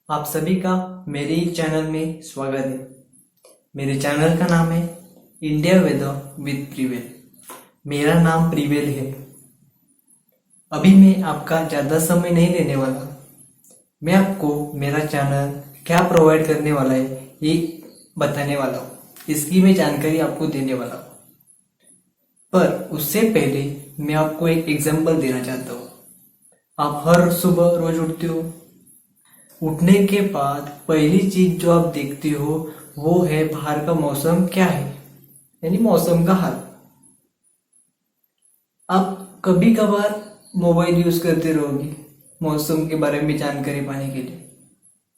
आप सभी का मेरे ही चैनल में स्वागत है। मेरे चैनल का नाम है इंडिया वेदर विद प्रिवेल। मेरा नाम प्रिवेल है। अभी मैं आपका ज़्यादा समय नहीं लेने वाला। मैं आपको मेरा चैनल क्या प्रोवाइड करने वाला है ये बताने वाला हूँ। इसकी मैं जानकारी आपको देने वाला हूँ। पर उससे पहले मैं आपको एक एग्जाम्पल देना चाहता हूँ। आप हर सुबह रोज उठते हो। उठने के बाद पहली चीज जो आप देखते हो वो है बाहर का मौसम क्या है, यानी मौसम का हाल। आप कभी कभार मोबाइल यूज करते रहोगे मौसम के बारे में जानकारी पाने के लिए,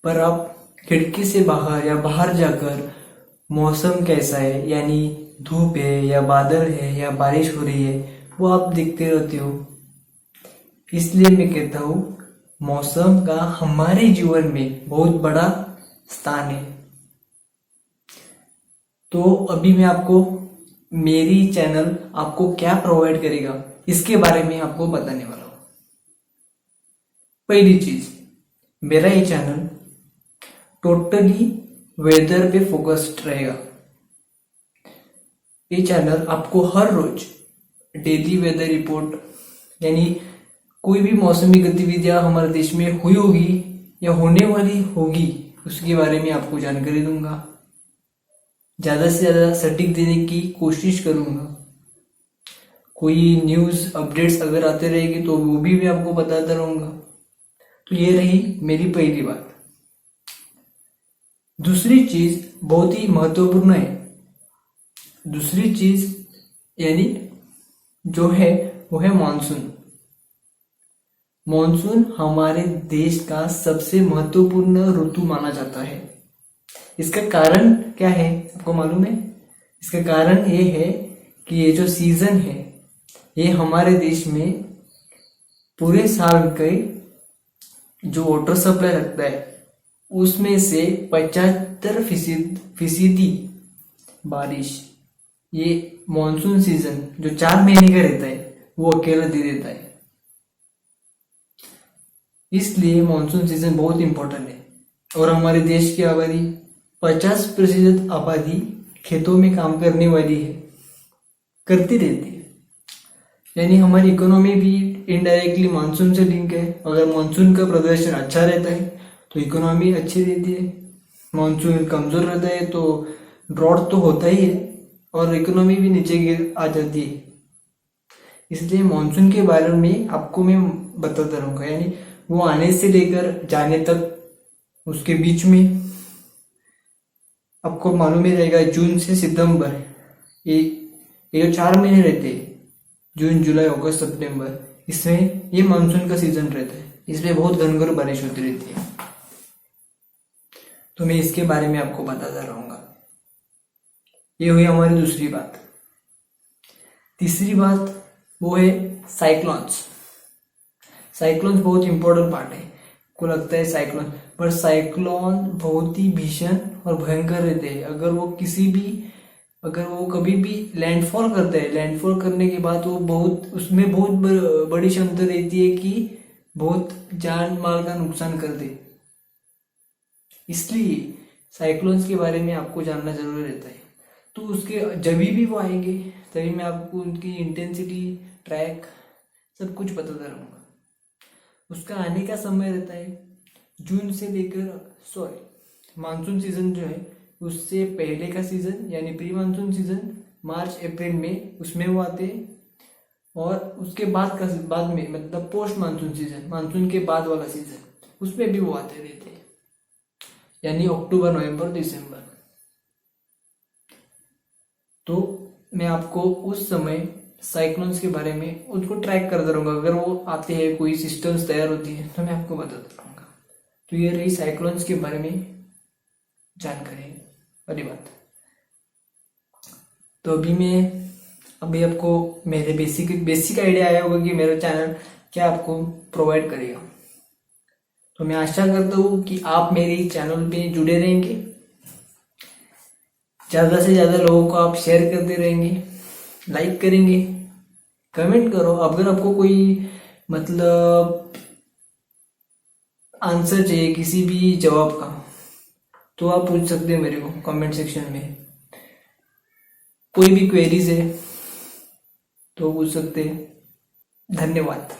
पर आप खिड़की से बाहर या बाहर जाकर मौसम कैसा है, यानी धूप है या बादल है या बारिश हो रही है, वो आप देखते रहते हो। इसलिए मैं कहता हूँ मौसम का हमारे जीवन में बहुत बड़ा स्थान है। तो अभी मैं आपको मेरी चैनल आपको क्या प्रोवाइड करेगा इसके बारे में आपको बताने वाला हूँ। पहली चीज, मेरा ये चैनल टोटली वेदर पे फोकस्ड रहेगा। ये चैनल आपको हर रोज डेली वेदर रिपोर्ट, यानी कोई भी मौसमी गतिविधियां हमारे देश में हुई होगी या होने वाली होगी उसके बारे में आपको जानकारी दूंगा। ज्यादा से ज्यादा सटीक देने की कोशिश करूंगा। कोई न्यूज अपडेट्स अगर आते रहेगी तो वो भी मैं आपको बताता रहूंगा। तो ये रही मेरी पहली बात। दूसरी चीज बहुत ही महत्वपूर्ण है। दूसरी चीज यानी जो है वो है मानसून। मानसून हमारे देश का सबसे महत्वपूर्ण ऋतु माना जाता है। इसका कारण क्या है आपको मालूम है? इसका कारण ये है कि ये जो सीजन है ये हमारे देश में पूरे साल के जो वाटर सप्लाई लगता है उसमें से 75% बारिश ये मॉनसून सीजन जो 4 महीने का रहता है वो अकेला दे देता है। इसलिए मॉनसून सीजन बहुत इंपॉर्टेंट है। और हमारे देश की आबादी 50% आबादी खेतों में काम करने वाली है, करती रहती है। यानी हमारी इकोनॉमी भी इनडायरेक्टली मानसून से लिंक है। अगर मानसून का प्रदर्शन अच्छा रहता है तो इकोनॉमी अच्छी रहती है। मानसून कमजोर रहता है तो ड्रॉट तो होता ही है और इकोनॉमी भी नीचे गिर आ जाती है। इसलिए मानसून के बारे में आपको मैं बताता रहूंगा, यानी वो आने से लेकर जाने तक उसके बीच में आपको मालूम ही रहेगा। जून से सितंबर ये जो 4 महीने रहते हैं, जून जुलाई अगस्त सितंबर, इसमें ये मानसून का सीजन रहता है। इसमें बहुत घनघोर बारिश होती रहती है। तो मैं इसके बारे में आपको बताता रहूंगा। ये हुई हमारी दूसरी बात। तीसरी बात वो है साइक्लोन्स। साइक्लोन्स बहुत इंपॉर्टेंट पार्ट है। को लगता है साइक्लोन, पर साइक्लोन बहुत ही भीषण और भयंकर रहते हैं। अगर वो कभी भी लैंडफॉल करते हैं, लैंडफॉल करने के बाद वो उसमें बहुत बड़ी क्षमता रहती है कि बहुत जान माल का नुकसान कर दे। इसलिए साइक्लोन्स के बारे में आपको जानना जरूरी रहता है। तो उसके जब भी वो आएंगे तभी मैं आपको उनकी इंटेंसिटी, ट्रैक सब कुछ बताता रहूँगा। उसका आने का समय रहता है जून से लेकर मानसून सीजन जो है उससे पहले का सीजन यानी प्री मानसून सीजन मार्च अप्रैल में, उसमें वो आते हैं। और उसके बाद में मतलब पोस्ट मानसून सीजन, मानसून के बाद वाला सीजन, उसमें भी वो आते रहते हैं, यानी अक्टूबर नवंबर दिसंबर। तो मैं आपको उस समय साइक्लोन्स के बारे में उसको ट्रैक करता रहूंगा। अगर वो आते हैं, कोई सिस्टम्स तैयार होती है तो मैं आपको बताता रहूंगा। तो ये रही साइक्लोन्स के बारे में जानकारी वाली बात। तो अभी आपको मेरे बेसिक आइडिया आया होगा कि मेरा चैनल क्या आपको प्रोवाइड करेगा। तो मैं आशा करता हूँ कि आप मेरे चैनल पे जुड़े रहेंगे। ज्यादा से ज्यादा लोगों को आप शेयर करते रहेंगे, लाइक करेंगे, कमेंट करो। अगर आपको कोई मतलब आंसर चाहिए किसी भी जवाब का तो आप पूछ सकते हैं मेरे को कमेंट सेक्शन में। कोई भी क्वेरीज है तो पूछ सकते हैं। धन्यवाद।